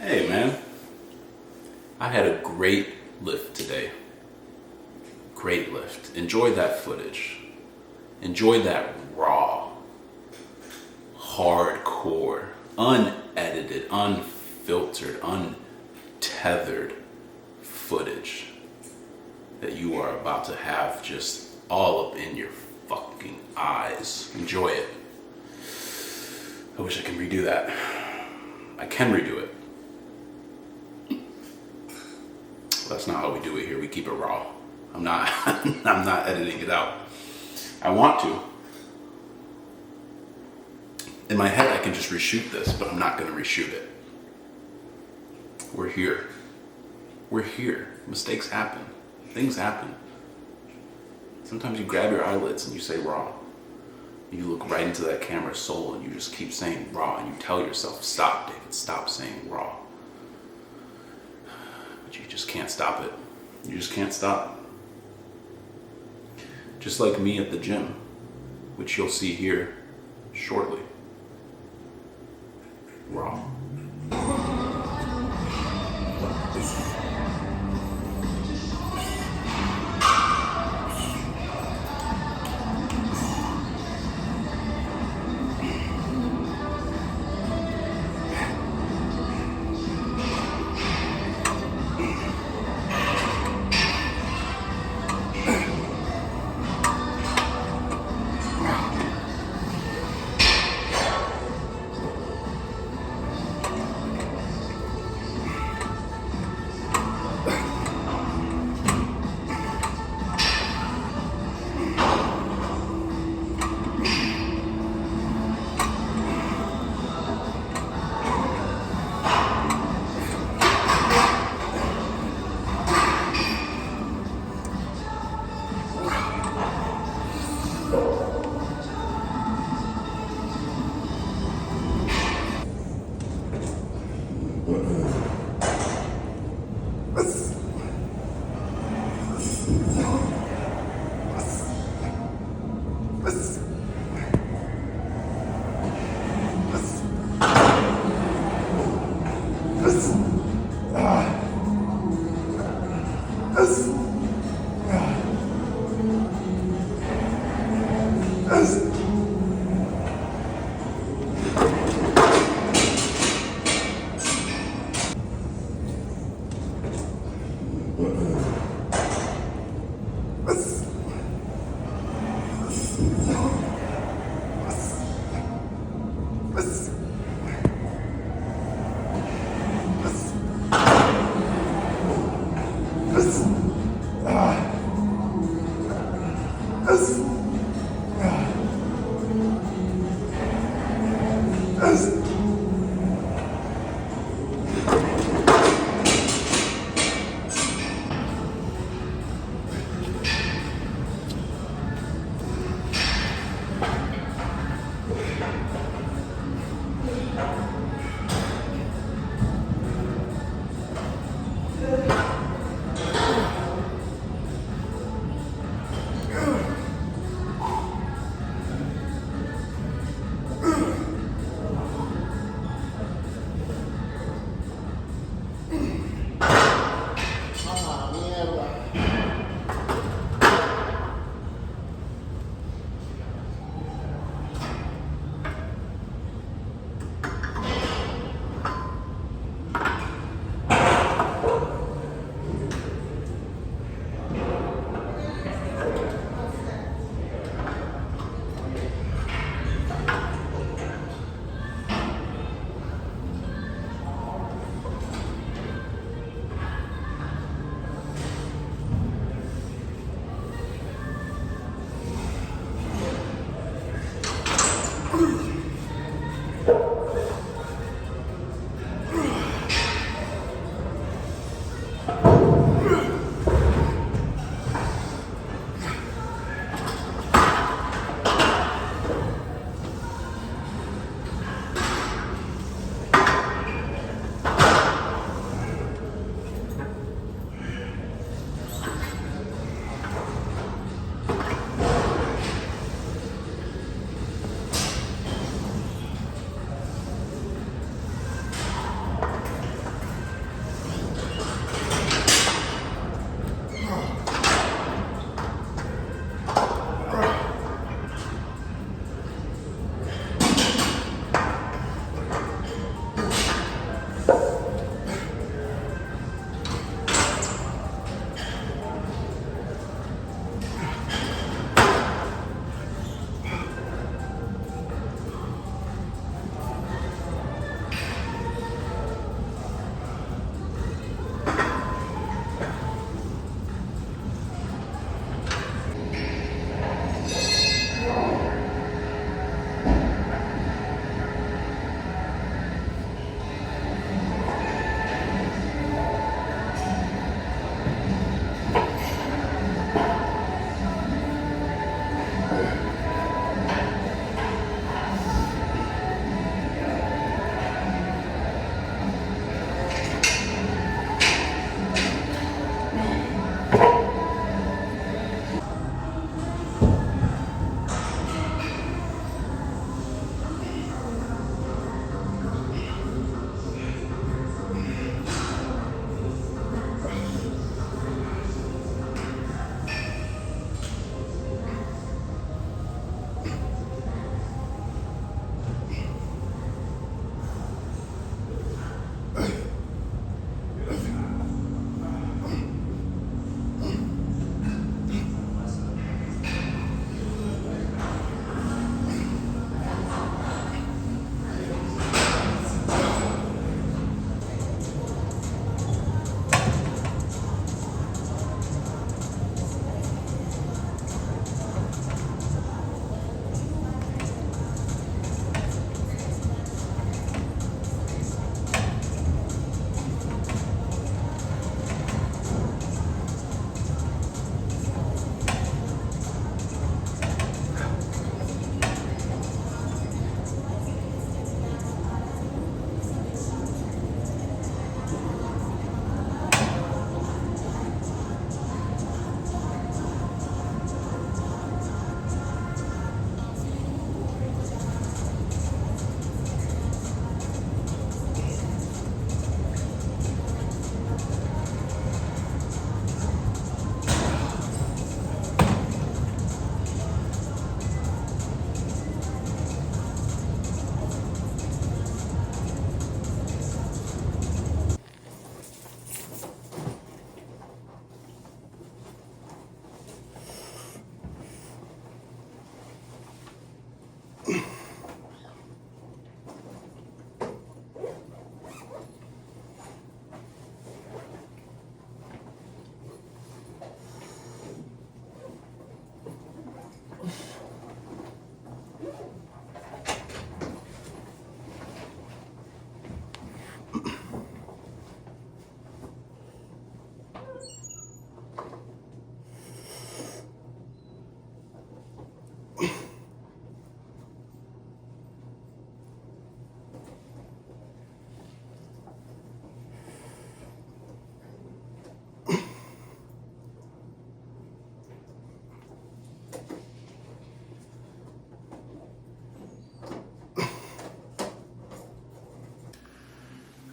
Hey man, I had a great lift today. Great lift. Enjoy that footage. Enjoy that raw, hardcore, unedited, unfiltered, untethered footage that you are about to have just all up in your fucking eyes. Enjoy it. I wish I could redo that. I can redo it. That's not how we do it here. We keep it raw. I'm not editing it out. I want to. In my head I can just reshoot this, but I'm not going to reshoot it. We're here. We're here. Mistakes happen. Things happen. Sometimes you grab your eyelids and you say raw. You look right into that camera's soul and you just keep saying raw, and you tell yourself, stop, David, stop saying raw. But you just can't stop it. You just can't stop. Just like me at the gym, which you'll see here shortly. Raw.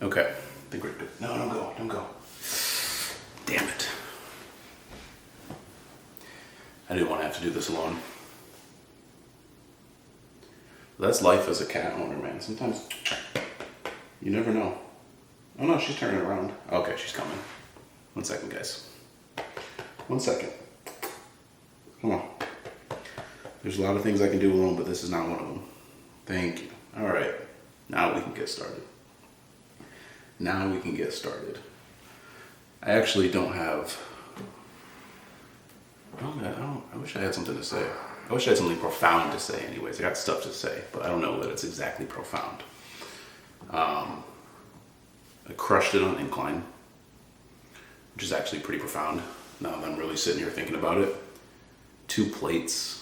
Okay, I think we're good. No, don't go. Damn it. I didn't want to have to do this alone. That's life as a cat owner, man. Sometimes you never know. Oh no, she's turning around. Okay, she's coming. 1 second, guys. 1 second. Come on. There's a lot of things I can do alone, but this is not one of them. Thank you. All right. Now we can get started. I actually don't have... I wish I had something to say. I wish I had something profound to say anyways. I got stuff to say, but I don't know that it's exactly profound. I crushed it on incline, which is actually pretty profound now that I'm really sitting here thinking about it. 2 plates.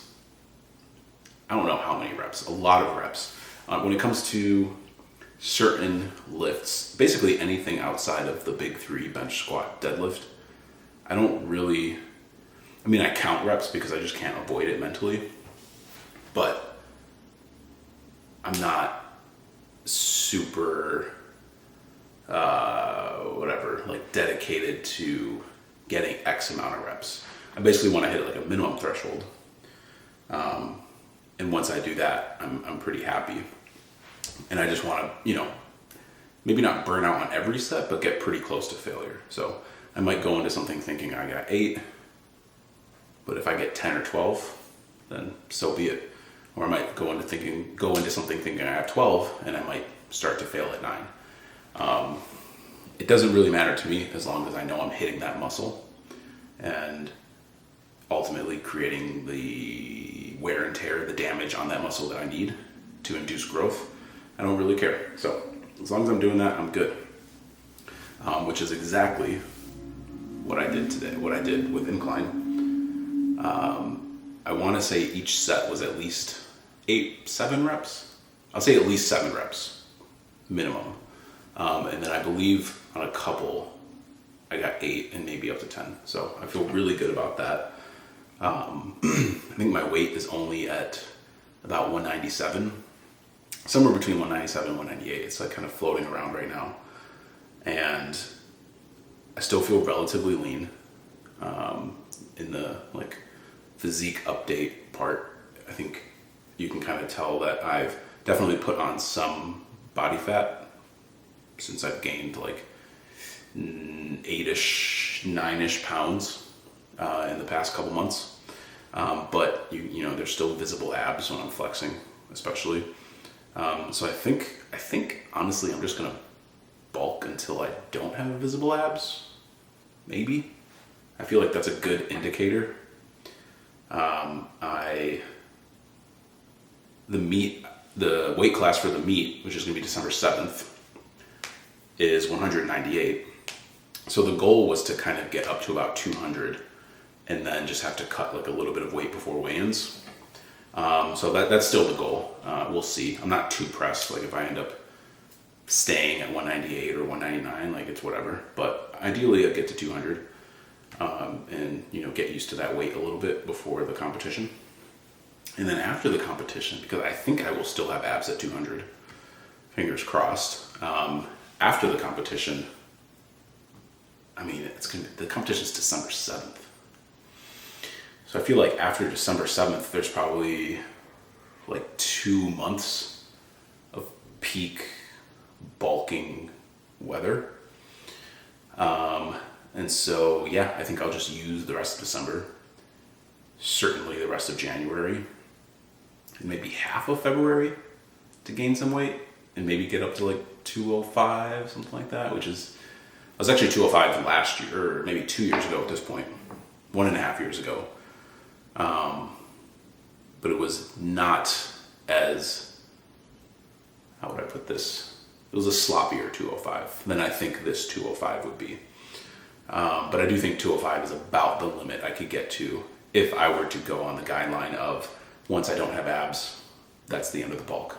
I don't know how many reps. A lot of reps. When it comes to certain lifts, basically anything outside of the big 3, bench, squat, deadlift, I don't really... I mean, I count reps because I just can't avoid it mentally, but I'm not super, like dedicated to getting X amount of reps. I basically want to hit like a minimum threshold. And once I do that, I'm pretty happy. And I just want to, maybe not burn out on every set, but get pretty close to failure. So I might go into something thinking I got 8, but if I get 10 or 12, then so be it. Or I might go into something thinking I have 12, and I might start to fail at 9. It doesn't really matter to me as long as I know I'm hitting that muscle and ultimately creating the wear and tear, the damage on that muscle that I need to induce growth. I don't really care. So as long as I'm doing that, I'm good. Which is exactly what I did today, what I did with incline. I want to say each set was at least 7 reps. I'll say at least 7 reps minimum. And then I believe on a couple, I got 8 and maybe up to 10. So I feel really good about that. I think my weight is only at about 197, somewhere between 197 and 198. It's like kind of floating around right now. And I still feel relatively lean. In the like physique update part, I think you can kind of tell that I've definitely put on some body fat since I've gained like 8-ish, 9-ish pounds in the past couple months. But you know, there's still visible abs when I'm flexing, especially. So I think honestly, I'm just gonna bulk until I don't have visible abs. Maybe. I feel like that's a good indicator. The weight class for the meet, which is going to be December 7th, is 198. So the goal was to kind of get up to about 200 and then just have to cut like a little bit of weight before weigh-ins. So that's still the goal. We'll see. I'm not too pressed. Like if I end up staying at 198 or 199, like it's whatever. But ideally I'd get to 200. And get used to that weight a little bit before the competition. And then after the competition, because I think I will still have abs at 200, fingers crossed. After the competition, the competition's December 7th. So I feel like after December 7th, there's probably like 2 months of peak bulking weather. And so, yeah, I think I'll just use the rest of December, certainly the rest of January, and maybe half of February to gain some weight and maybe get up to like 205, something like that, I was actually 205 last year, or maybe 2 years ago at this point, 1.5 years ago. But it was not as, how would I put this? It was a sloppier 205 than I think this 205 would be. But I do think 205 is about the limit I could get to if I were to go on the guideline of once I don't have abs, that's the end of the bulk.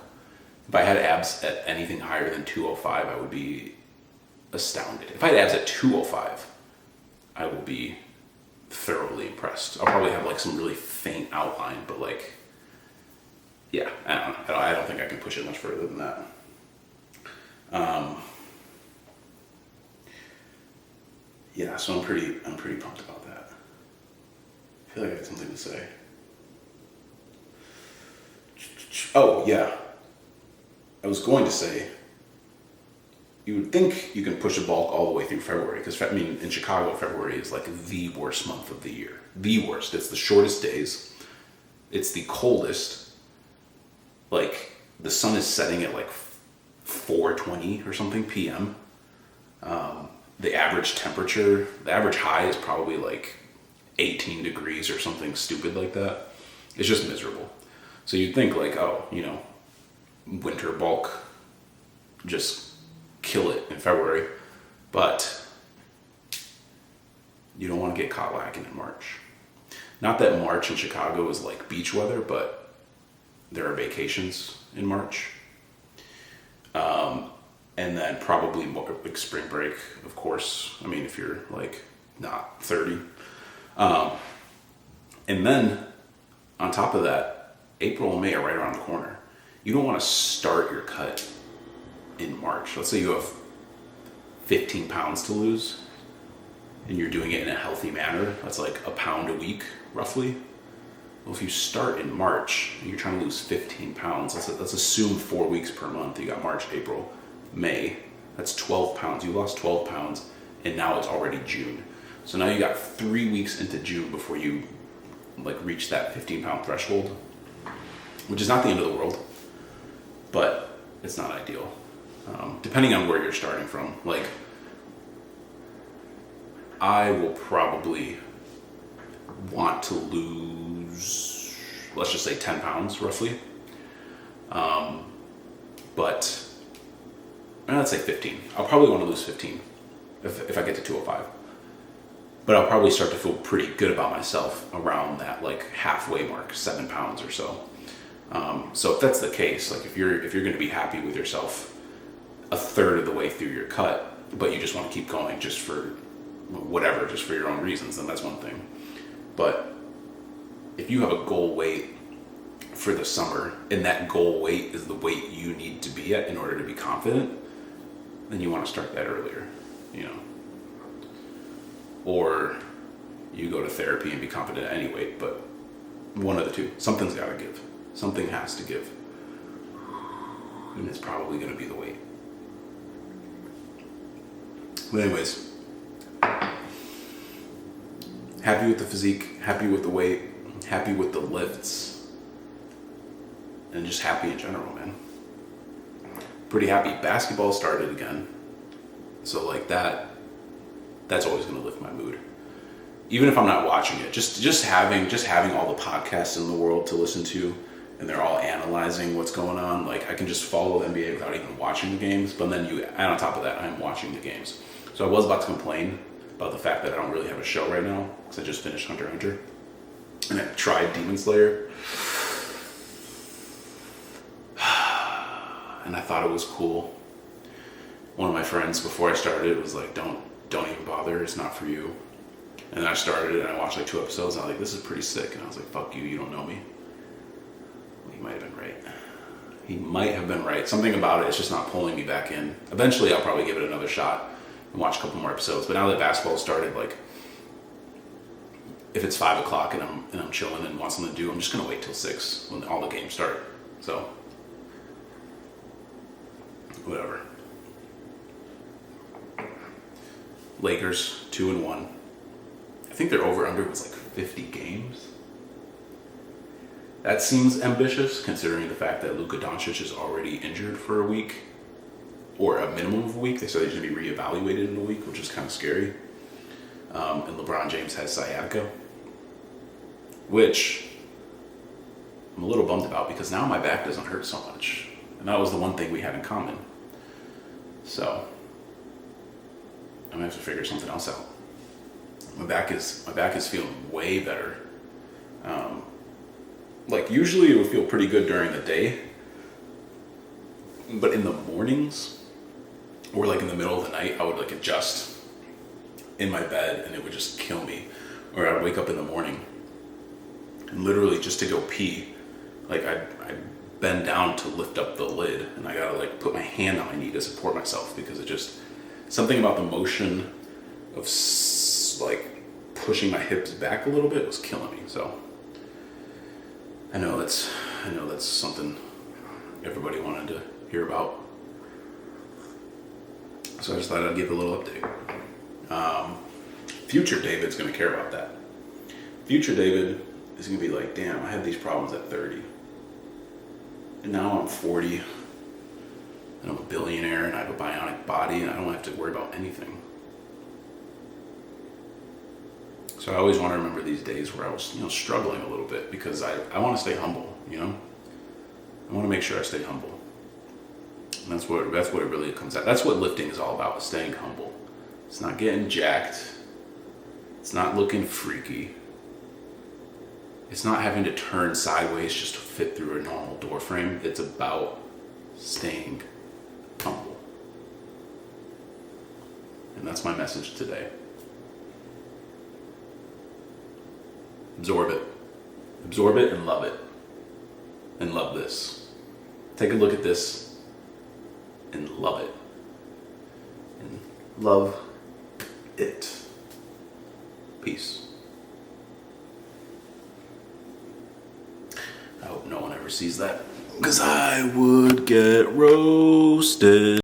If I had abs at anything higher than 205, I would be astounded. If I had abs at 205, I will be thoroughly impressed. I'll probably have like some really faint outline, but like, yeah, I don't think I can push it much further than that. yeah, so I'm pretty pumped about that. I feel like I had something to say. Oh, yeah. I was going to say, you would think you can push a bulk all the way through February, because I mean, in Chicago, February is like the worst month of the year. The worst. It's the shortest days. It's the coldest. Like, the sun is setting at like 4:20 or something p.m. The average temperature, the average high is probably like 18 degrees or something stupid like that. It's just miserable. So you'd think like, oh, you know, winter bulk, just kill it in February. But you don't want to get caught lacking in March. Not that March in Chicago is like beach weather, but there are vacations in March. And then probably more, like spring break, of course. I mean, if you're like not 30. And then on top of that, April and May are right around the corner. You don't want to start your cut in March. Let's say you have 15 pounds to lose and you're doing it in a healthy manner. That's like a pound a week, roughly. Well, if you start in March and you're trying to lose 15 pounds, let's assume 4 weeks per month. You got March, April, May. That's 12 pounds. You lost 12 pounds and now it's already June. So now you got 3 weeks into June before you like reach that 15 pound threshold, which is not the end of the world, but it's not ideal. Depending on where you're starting from. Like, I will probably want to lose, let's just say 10 pounds roughly. But let's say 15. I'll probably want to lose 15 if I get to 205. But I'll probably start to feel pretty good about myself around that like halfway mark, 7 pounds or so. So if that's the case, like if you're going to be happy with yourself a third of the way through your cut, but you just want to keep going just for whatever, just for your own reasons, then that's one thing. But if you have a goal weight for the summer and that goal weight is the weight you need to be at in order to be confident, then you want to start that earlier, you know. Or you go to therapy and be confident at any weight, but one of the two. Something's got to give. Something has to give. And it's probably going to be the weight. But anyways, happy with the physique, happy with the weight, happy with the lifts, and just happy in general, man. Pretty happy. Basketball started again. So like that's always going to lift my mood. Even if I'm not watching it, just having all the podcasts in the world to listen to, and they're all analyzing what's going on. Like, I can just follow the NBA without even watching the games. But then and on top of that, I'm watching the games. So I was about to complain about the fact that I don't really have a show right now because I just finished Hunter x Hunter, and I tried Demon Slayer, and I thought it was cool. One of my friends before I started was like, don't even bother, it's not for you. And then I started it and I watched like 2 episodes and I was like, this is pretty sick. And I was like, fuck you, you don't know me. Well, he might have been right. He might have been right. Something about it's just not pulling me back in. Eventually I'll probably give it another shot and watch a couple more episodes. But now that basketball started, like, if it's 5 o'clock and I'm chilling and want something to do, I'm just gonna wait till 6 when all the games start. So, whatever. Lakers 2-1. I think their over-under was like 50 games. That seems ambitious considering the fact that Luka Doncic is already injured for a week, or a minimum of a week. They said he's going to be reevaluated in a week, which is kind of scary. And LeBron James has sciatica, which I'm a little bummed about because now my back doesn't hurt so much. And that was the one thing we had in common. So I'm gonna have to figure something else out. My back is feeling way better. Like usually it would feel pretty good during the day, but in the mornings or like in the middle of the night, I would like adjust in my bed and it would just kill me. Or I'd wake up in the morning and literally just to go pee, like I'd bend down to lift up the lid and I gotta like put my hand on my knee to support myself because it just, something about the motion of like pushing my hips back a little bit was killing me. So I know that's something everybody wanted to hear about. So I just thought I'd give a little update. Future David's going to care about that. Future David is going to be like, damn, I had these problems at 30. And now I'm 40. And I'm a billionaire and I have a bionic body and I don't have to worry about anything. So I always want to remember these days where I was, struggling a little bit, because I want to stay humble, I want to make sure I stay humble. And that's what it really comes out. That's what lifting is all about, is staying humble. It's not getting jacked. It's not looking freaky. It's not having to turn sideways just to fit through a normal door frame. It's about staying humble. And that's my message today. Absorb it. Absorb it and love it. And love this. Take a look at this and love it. And love it. Peace. I hope no one ever sees that, because I would get roasted.